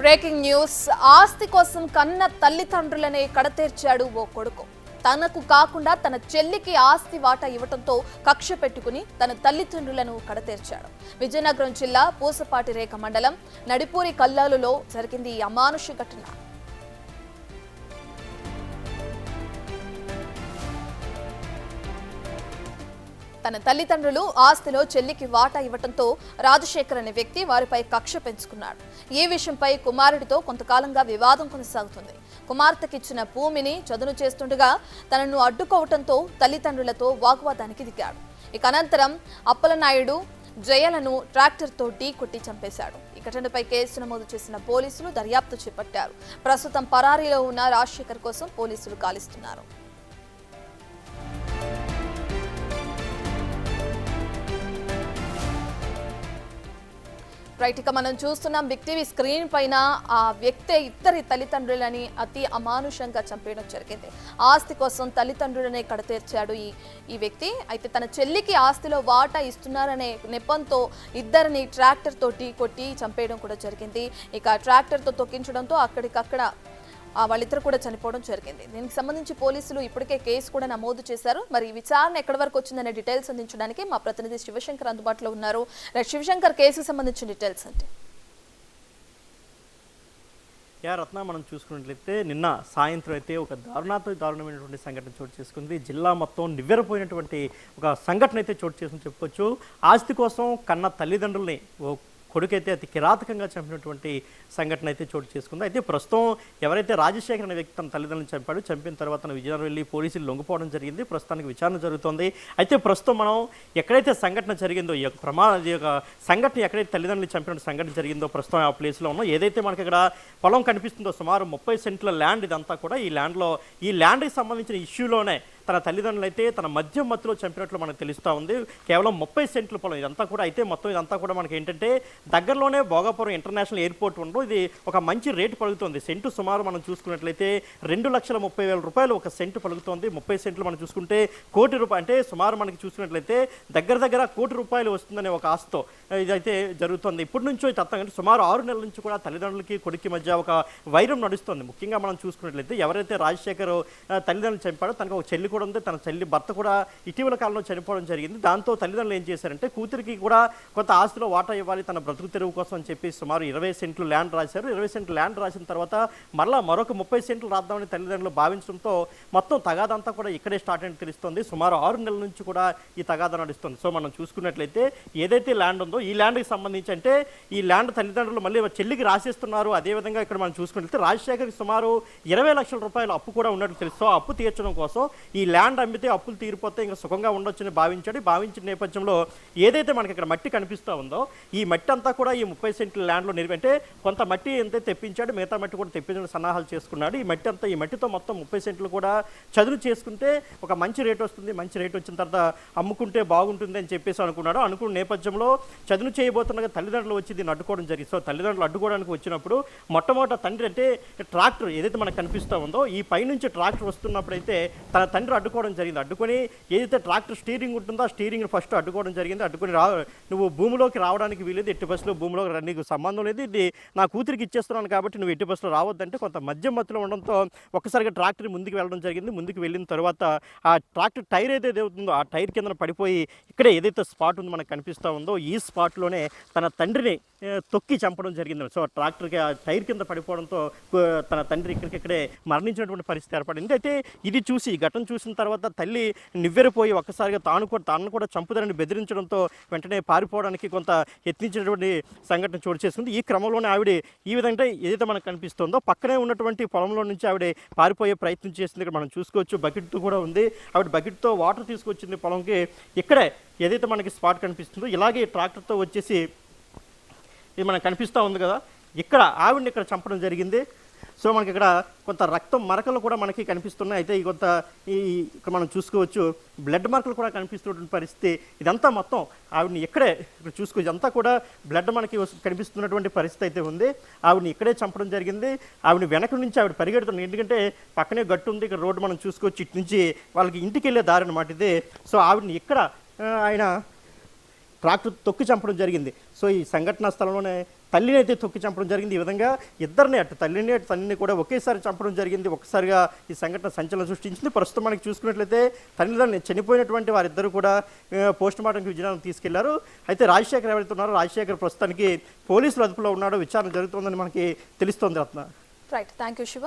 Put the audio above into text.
Breaking news. ఆస్తి కోసం కన్న తల్లిదండ్రులనే కడతీర్చాడు ఓ కొడుకు. తనకు కాకుండా తన చెల్లికి ఆస్తి వాటా ఇవ్వడంతో కక్ష పెట్టుకుని తన తల్లిదండ్రులను కడతీర్చాడు. విజయనగరం జిల్లా పూసపాటి రేఖ మండలం నడిపూరి కల్లాలులో జరిగింది ఈ అమానుష ఘటన. తన తల్లిదండ్రులు ఆస్తిలో చెల్లికి వాటా ఇవ్వడంతో రాజశేఖర్ అనే వ్యక్తి వారిపై కక్ష పెంచుకున్నాడు. ఈ విషయంపై కుమారుడితో కొంతకాలంగా వివాదం కొనసాగుతుంది. కుమార్తెకిచ్చిన భూమిని చదును చేస్తుండగా తనను అడ్డుకోవడంతో తల్లిదండ్రులతో వాగ్వాదానికి దిగాడు. ఇక అనంతరం అప్పలనాయుడు జయలను ట్రాక్టర్తో ఢీ కొట్టి చంపేశాడు. ఈ ఘటనపై కేసు నమోదు చేసిన పోలీసులు దర్యాప్తు చేపట్టారు. ప్రస్తుతం పరారీలో ఉన్న రాజశేఖర్ కోసం పోలీసులు గాలిస్తున్నారు. రైట్, ఇక మనం చూస్తున్నాం బిగ్ టీవీ స్క్రీన్ పైన ఆ వ్యక్తే ఇద్దరి తల్లిదండ్రులని అతి అమానుషంగా చంపేయడం జరిగింది. ఆస్తి కోసం తల్లిదండ్రులనే కడతీర్చాడు ఈ వ్యక్తి. అయితే తన చెల్లికి ఆస్తిలో వాటా ఇస్తున్నారనే నెపంతో ఇద్దరిని ట్రాక్టర్ తోటి కొట్టి చంపేయడం కూడా జరిగింది. ఇక ట్రాక్టర్తో తొక్కించడంతో అక్కడికక్కడ వాళ్ళిద్దరు కూడా చనిపోవడం జరిగింది. దీనికి సంబంధించి పోలీసులు ఇప్పటికే కేసు కూడా నమోదు చేశారు. మరి విచారణ ఎక్కడి వరకు వచ్చిందనే డీటెయిల్స్ అందించడానికి మా ప్రతినిధి శివశంకర్ అందుబాటులో ఉన్నారు. శివశంకర్, కేసుకు సంబంధించిన డీటెయిల్స్ అంటే రత్న, మనం చూసుకున్నట్లయితే నిన్న సాయంత్రం అయితే ఒక దారుణమైనటువంటి సంఘటన చోటు చేసుకుంది. జిల్లా మొత్తం నివ్వెరపోయినటువంటి ఒక సంఘటన అయితే చోటు చేసుకుని చెప్పుకోవచ్చు. ఆస్తి కోసం కన్న తల్లిదండ్రుల్ని కొడుకైతే అతి కిరాతకంగా చంపినటువంటి సంఘటన అయితే చోటు చేసుకుంది. అయితే ప్రస్తుతం ఎవరైతే రాజశేఖర్ అనే వ్యక్తి తన తల్లిదండ్రులను చంపిన తర్వాత తన విజయనగరం వెళ్ళి పోలీసులు లొంగిపోవడం జరిగింది. ప్రస్తుతానికి విచారణ జరుగుతోంది. అయితే ప్రస్తుతం మనం ఎక్కడైతే సంఘటన జరిగిందో, ఈ యొక్క సంఘటన ఎక్కడైతే తల్లిదండ్రులు చంపిన సంఘటన జరిగిందో ప్రస్తుతం ఆ ప్లేస్లో ఉన్నాం. ఏదైతే మనకి ఇక్కడ పొలం కనిపిస్తుందో సుమారు 30 సెంట్ల ల్యాండ్ ఇదంతా కూడా. ఈ ల్యాండ్కి సంబంధించిన ఇష్యూలోనే తన తల్లిదండ్రులు అయితే తన మధ్యలో చంపినట్లు మనకు తెలుస్తూ ఉంది. కేవలం 30 సెంట్ల పొలం ఇదంతా కూడా. అయితే మొత్తం ఇదంతా కూడా మనకి ఏంటంటే దగ్గరలోనే భోగాపురం ఇంటర్నేషనల్ ఎయిర్పోర్ట్ ఉండడం. ఇది ఒక మంచి రేటు పలుకుతుంది. సెంటు సుమారు మనం చూసుకున్నట్లయితే 2,30,000 రూపాయలు ఒక సెంటు పలుకుతుంది. 30 సెంట్లు మనం చూసుకుంటే ₹1,00,000 అంటే సుమారు మనకి చూసుకున్నట్లయితే దగ్గర ₹1,00,00,000 వస్తుందనే ఒక ఆశతో ఇదైతే జరుగుతుంది. ఇప్పటి నుంచో తత్వం సుమారు 6 నెలల నుంచి కూడా తల్లిదండ్రులకి కొడుకు మధ్య ఒక వైరం నడుస్తుంది. ముఖ్యంగా మనం చూసుకున్నట్లయితే ఎవరైతే రాజశేఖర్ తల్లిదండ్రులు చంపాడో తనకు ఒక చెల్లి కూడా ఉంది. తన చెల్లి భర్త కూడా ఇటీవల కాలంలో చనిపోవడం జరిగింది. దాంతో తల్లిదండ్రులు ఏం చేశారంటే కూతురికి కూడా కొంత ఆస్తిలో వాటా ఇవ్వాలి తన బ్రతుకు తెరువు కోసం అని చెప్పి సుమారు 20 సెంట్లు ల్యాండ్ రాశారు. 20 సెంట్లు ల్యాండ్ రాసిన తర్వాత మరొక 30 సెంట్లు రాద్దామని తల్లిదండ్రులు భావించడంతో మొత్తం తగాదంతా కూడా ఇక్కడే స్టార్ట్ అని తెలుస్తుంది. సుమారు 6 నెలల నుంచి కూడా ఈ తగాదా నడుస్తుంది. సో మనం చూసుకున్నట్లయితే ఏదైతే ల్యాండ్ ఉందో ఈ ల్యాండ్కి సంబంధించి అంటే ఈ ల్యాండ్ తల్లిదండ్రులు మళ్ళీ చెల్లికి రాసేస్తున్నారు. అదేవిధంగా ఇక్కడ మనం చూసుకున్నట్లయితే రాజశేఖర్కి సుమారు 20 లక్షల రూపాయలు అప్పు కూడా ఉన్నట్టు తెలుసు. సో అప్పు తీర్చడం కోసం ఈ ల్యాండ్ అమ్మితే అప్పులు తీరిపోతే ఇంకా సుఖంగా ఉండొచ్చని భావించిన నేపథ్యంలో ఏదైతే మనకి ఇక్కడ మట్టి కనిపిస్తూ ఉందో ఈ మట్టి అంతా కూడా ఈ 30 సెంట్ల ల్యాండ్లో అంటే కొంత మట్టి ఎంత తెప్పించాడు, మిగతా మట్టి కూడా తెప్పించడం సన్నాహాలు చేసుకున్నాడు. ఈ మట్టితో మొత్తం 30 సెంట్లు కూడా చదును చేసుకుంటే ఒక మంచి రేట్ వస్తుంది. మంచి రేట్ వచ్చిన తర్వాత అమ్ముకుంటే బాగుంటుంది అని చెప్పేసి అనుకున్నాడు. అనుకున్న నేపథ్యంలో చదును చేయబోతున్నగా తల్లిదండ్రులు వచ్చి దీన్ని అడ్డుకోవడం జరిగింది. సో తల్లిదండ్రులు అడ్డుకోవడానికి వచ్చినప్పుడు మొట్టమొదట తండ్రి అంటే ట్రాక్టర్ ఏదైతే మనకు కనిపిస్తూ ఉందో ఈ పైనుంచి ట్రాక్టర్ వస్తున్నప్పుడు అయితే తన తండ్రి అడ్డుకోవడం జరిగింది. అడ్డుకొని ఏదైతే ట్రాక్టర్ స్టీరింగ్ ఉంటుందో ఆ స్టీరింగ్ ఫస్ట్ అడ్డుకోవడం జరిగింది. అడ్డుకొని నువ్వు భూమిలోకి రావడానికి వీలేదు, ఎట్టి బస్సులో భూమిలోకి నీకు సంబంధం లేదు, ఇది నా కూతురికి ఇచ్చేస్తున్నాను కాబట్టి నువ్వు ఎట్టి బస్సులో రావద్దంటే కొంత మధ్యలో ఉండడంతో ఒక్కసారిగా ట్రాక్టర్ ముందుకు వెళ్ళడం జరిగింది. ముందుకు వెళ్ళిన తర్వాత ఆ ట్రాక్టర్ టైర్ ఏదైతే అవుతుందో ఆ టైర్ కింద పడిపోయి ఇక్కడే ఏదైతే స్పాట్ ఉందో మనకు కనిపిస్తూ ఉందో ఈ స్పాట్లోనే తన తండ్రిని తొక్కి చంపడం జరిగింది. సో ట్రాక్టర్కి ఆ టైర్ కింద పడిపోవడంతో తన తండ్రి ఇక్కడికిక్కడే మరణించినటువంటి పరిస్థితి ఏర్పడింది. అయితే ఇది చూసి ఘటన చూసిన తర్వాత తల్లి నివ్వెరపోయి ఒక్కసారిగా తాను కూడా చంపుదరని బెదిరించడంతో వెంటనే పారిపోవడానికి కొంత యత్నించినటువంటి సంఘటన చోటు చేసుకుంది. ఈ క్రమంలోనే ఆవిడ ఈ విధంగా ఏదైతే మనకు కనిపిస్తుందో పక్కనే ఉన్నటువంటి పొలంలో నుంచి ఆవిడ పారిపోయే ప్రయత్నం చేసింది. ఇక్కడ మనం చూసుకోవచ్చు బకెట్తో కూడా ఉంది. ఆవిడ బకెట్తో వాటర్ తీసుకొచ్చింది పొలంకి. ఇక్కడే ఏదైతే మనకి స్పాట్ కనిపిస్తుందో ఇలాగే ట్రాక్టర్తో వచ్చేసి ఇది మనకు కనిపిస్తూ ఉంది కదా, ఇక్కడ ఆవిడని ఇక్కడ చంపడం జరిగింది. సో మనకి ఇక్కడ కొంత రక్తం మరకలు కూడా మనకి కనిపిస్తున్నాయి. అయితే ఇక్కడ మనం చూసుకోవచ్చు బ్లడ్ మార్కులు కూడా కనిపిస్తున్నటువంటి పరిస్థితి. ఇదంతా మొత్తం ఆవిడని ఇక్కడే ఇక్కడ చూసుకోవచ్చు, ఇదంతా కూడా బ్లడ్ మనకి కనిపిస్తున్నటువంటి పరిస్థితి అయితే ఉంది. ఆవిడని ఇక్కడే చంపడం జరిగింది. ఆవిడ వెనక నుంచి ఆవిడ పరిగెడుతుంది. ఎందుకంటే పక్కనే గట్టు ఉంది, ఇక్కడ రోడ్డు మనం చూసుకోవచ్చు. ఇటు నుంచి వాళ్ళకి ఇంటికి వెళ్ళే దారి అనమాట ఇది. సో ఆవిడని ఇక్కడ ఆయన ట్రాక్టర్ తొక్కి చంపడం జరిగింది. సో ఈ సంఘటనా స్థలంలోనే తల్లిని అయితే తొక్కి చంపడం జరిగింది. ఈ విధంగా ఇద్దరిని అటు తల్లిని అటు తల్లిని కూడా ఒకేసారి చంపడం జరిగింది. ఒక్కసారిగా ఈ సంఘటన సంచలనం సృష్టించింది. ప్రస్తుతం మనకి చూసుకున్నట్లయితే తల్లిదండ్రులు చనిపోయినటువంటి వారిద్దరూ కూడా పోస్ట్ మార్టంకి విజయనగరం తీసుకెళ్లారు. అయితే రాజశేఖర్ ఎవరైతే ఉన్నారో రాజశేఖర్ ప్రస్తుతానికి పోలీసులు అదుపులో ఉన్నాడో విచారణ జరుగుతుందని మనకి తెలుస్తోంది Ratna. Right, thank you Shiva.